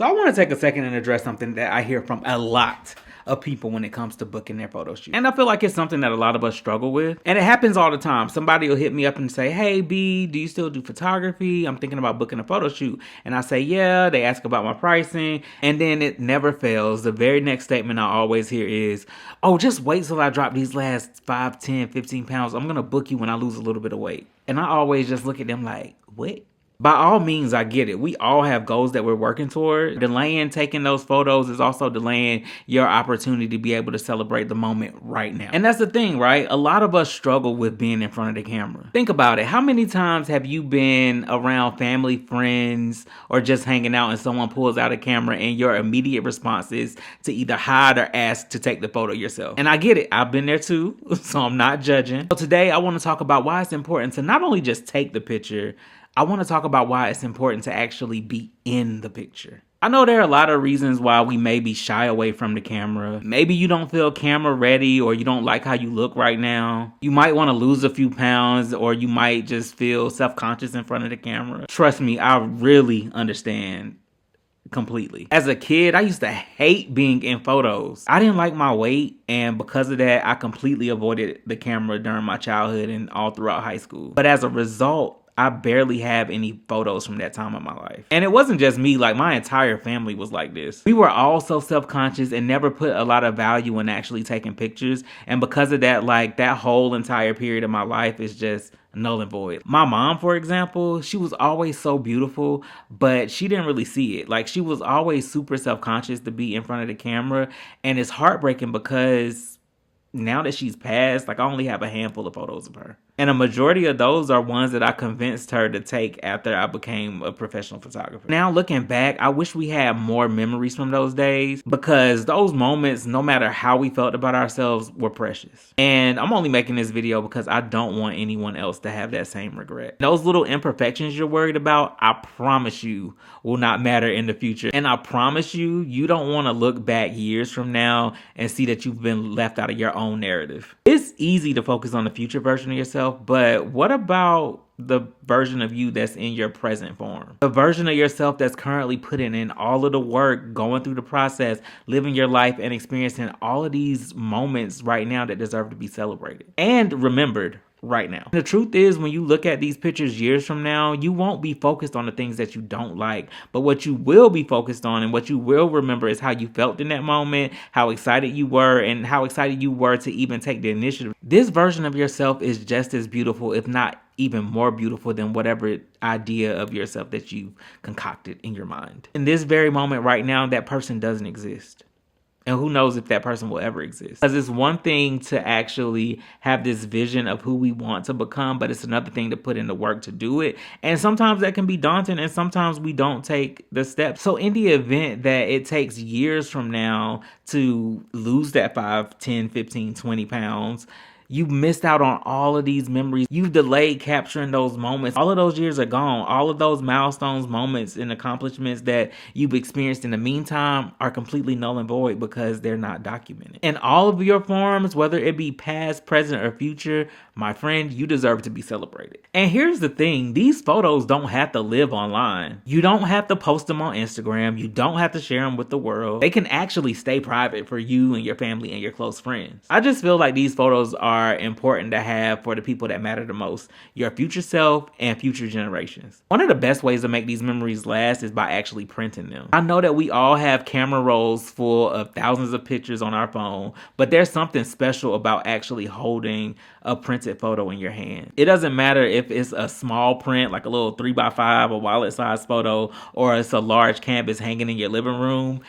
So I want to take a second and address something that I hear from a lot of people when it comes to booking their photo shoot. And I feel like it's something that a lot of us struggle with. And it happens all the time. Somebody will hit me up and say, hey, B, do you still do photography? I'm thinking about booking a photo shoot. And I say, yeah. They ask about my pricing. And then it never fails. The very next statement I always hear is, oh, just wait till I drop these last 5, 10, 15 pounds. I'm going to book you when I lose a little bit of weight. And I always just look at them like, what? By all means, I get it. We all have goals that we're working toward. Delaying taking those photos is also delaying your opportunity to be able to celebrate the moment right now. And that's the thing, right? A lot of us struggle with being in front of the camera. Think about it. How many times have you been around family, friends, or just hanging out and someone pulls out a camera and your immediate response is to either hide or ask to take the photo yourself? And I get it. I've been there too, so I'm not judging. So today I want to talk about why it's important to not only just take the picture, I want to talk about why it's important to actually be in the picture. I know there are a lot of reasons why we maybe shy away from the camera. Maybe you don't feel camera ready, or you don't like how you look right now. You might want to lose a few pounds, or you might just feel self-conscious in front of the camera. Trust me, I really understand completely. As a kid, I used to hate being in photos. I didn't like my weight, and because of that, I completely avoided the camera during my childhood and all throughout high school. But as a result, I barely have any photos from that time of my life. And it wasn't just me, like my entire family was like this. We were all so self-conscious and never put a lot of value in actually taking pictures. And because of that, like that whole entire period of my life is just null and void. My mom, for example, she was always so beautiful, but she didn't really see it. Like she was always super self-conscious to be in front of the camera. And it's heartbreaking because now that she's passed, like I only have a handful of photos of her. And a majority of those are ones that I convinced her to take after I became a professional photographer. Now looking back, I wish we had more memories from those days, because those moments, no matter how we felt about ourselves, were precious. And I'm only making this video because I don't want anyone else to have that same regret. Those little imperfections you're worried about, I promise you, will not matter in the future. And I promise you, you don't want to look back years from now and see that you've been left out of your own narrative. It's easy to focus on the future version of yourself, but what about the version of you that's in your present form? The version of yourself that's currently putting in all of the work, going through the process, living your life and experiencing all of these moments right now that deserve to be celebrated and remembered right now. The truth is, when you look at these pictures years from now, you won't be focused on the things that you don't like, but what you will be focused on and what you will remember is how you felt in that moment, how excited you were, and how excited you were to even take the initiative. This version of yourself is just as beautiful, if not even more beautiful, than whatever idea of yourself that you concocted in your mind. In this very moment right now, that person doesn't exist. And who knows if that person will ever exist. Because it's one thing to actually have this vision of who we want to become, but it's another thing to put in the work to do it. And sometimes that can be daunting, and sometimes we don't take the steps. So in the event that it takes years from now to lose that 5, 10, 15, 20 pounds, you missed out on all of these memories. You've delayed capturing those moments. All of those years are gone. All of those milestones, moments, and accomplishments that you've experienced in the meantime are completely null and void because they're not documented. In all of your forms, whether it be past, present, or future, my friend, you deserve to be celebrated. And here's the thing. These photos don't have to live online. You don't have to post them on Instagram. You don't have to share them with the world. They can actually stay private for you and your family and your close friends. I just feel like these photos are important to have for the people that matter the most, your future self and future generations. One of the best ways to make these memories last is by actually printing them. I know that we all have camera rolls full of thousands of pictures on our phone, but there's something special about actually holding a printed photo in your hand. It doesn't matter if it's a small print, like a little 3x5, a wallet-sized photo, or it's a large canvas hanging in your living room.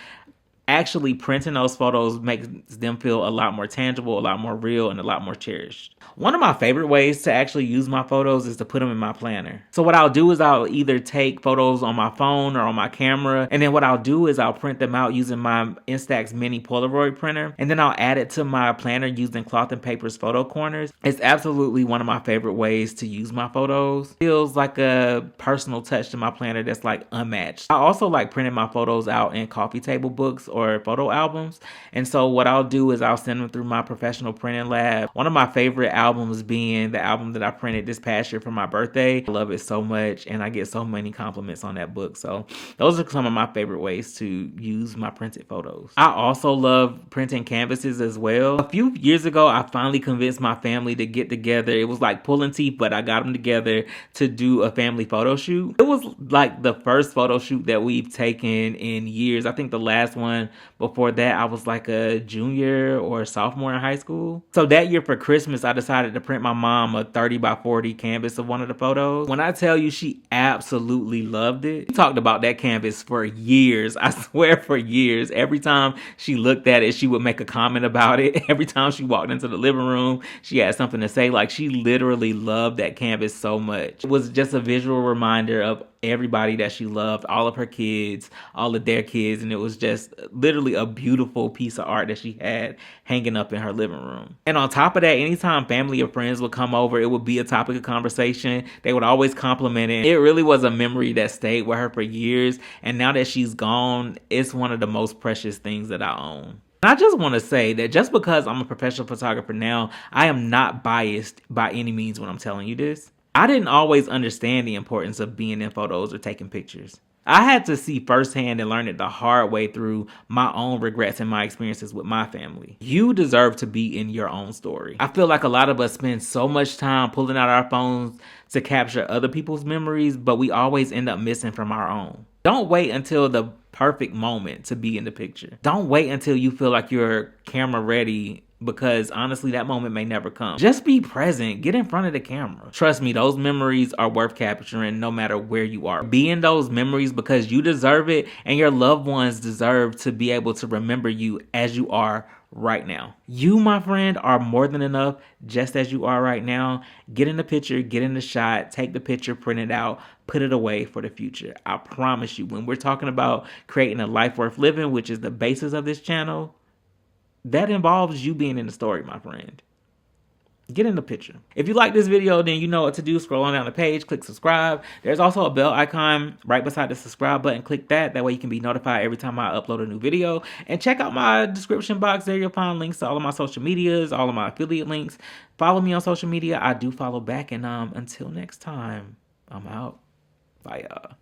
Actually printing those photos makes them feel a lot more tangible, a lot more real, and a lot more cherished. One of my favorite ways to actually use my photos is to put them in my planner. So what I'll do is I'll either take photos on my phone or on my camera, and then what I'll do is I'll print them out using my Instax mini Polaroid printer, and then I'll add it to my planner using Cloth and Paper's photo corners. It's absolutely one of my favorite ways to use my photos. Feels like a personal touch to my planner that's like unmatched. I also like printing my photos out in coffee table books or or photo albums. And so what I'll do is I'll send them through my professional printing lab. One of my favorite albums being the album that I printed this past year for my birthday. I love it so much, and I get so many compliments on that book. So those are some of my favorite ways to use my printed photos. I also love printing canvases as well. A few years ago, I finally convinced my family to get together. It was like pulling teeth, but I got them together to do a family photo shoot. It was like the first photo shoot that we've taken in years. I think the last one before that, I was like a junior or a sophomore in high school. So that year for Christmas, I decided to print my mom a 30 by 40 canvas of one of the photos. When I tell you, she absolutely loved it. We talked about that canvas for years. I swear, for years. Every time she looked at it, she would make a comment about it. Every time she walked into the living room, she had something to say. Like, she literally loved that canvas so much. It was just a visual reminder of everybody that she loved, all of her kids, all of their kids, and it was just literally a beautiful piece of art that she had hanging up in her living room. And on top of that, anytime family or friends would come over, it would be a topic of conversation. They would always compliment it. It really was a memory that stayed with her for years, and now that she's gone, it's one of the most precious things that I own. I just want to say that just because I'm a professional photographer now, I am not biased by any means when I'm telling you this. I didn't always understand the importance of being in photos or taking pictures. I had to see firsthand and learn it the hard way through my own regrets and my experiences with my family. You deserve to be in your own story. I feel like a lot of us spend so much time pulling out our phones to capture other people's memories, but we always end up missing from our own. Don't wait until the perfect moment to be in the picture. Don't wait until you feel like you're camera ready, because honestly, that moment may never come. Just be present. Get in front of the camera. Trust me, those memories are worth capturing no matter where you are. Be in those memories because you deserve it, and your loved ones deserve to be able to remember you as you are right now. You, my friend, are more than enough just as you are right now. Get in the picture, get in the shot, take the picture, print it out, put it away for the future. I promise you, when we're talking about creating a life worth living, which is the basis of this channel, that involves you being in the story, my friend. Get in the picture. If you like this video, then you know what to do. Scroll on down the page, click subscribe. There's also a bell icon right beside the subscribe button. Click that. That way you can be notified every time I upload a new video. And check out my description box. There you'll find links to all of my social medias, all of my affiliate links. Follow me on social media. I do follow back. And until next time, I'm out. Bye, y'all.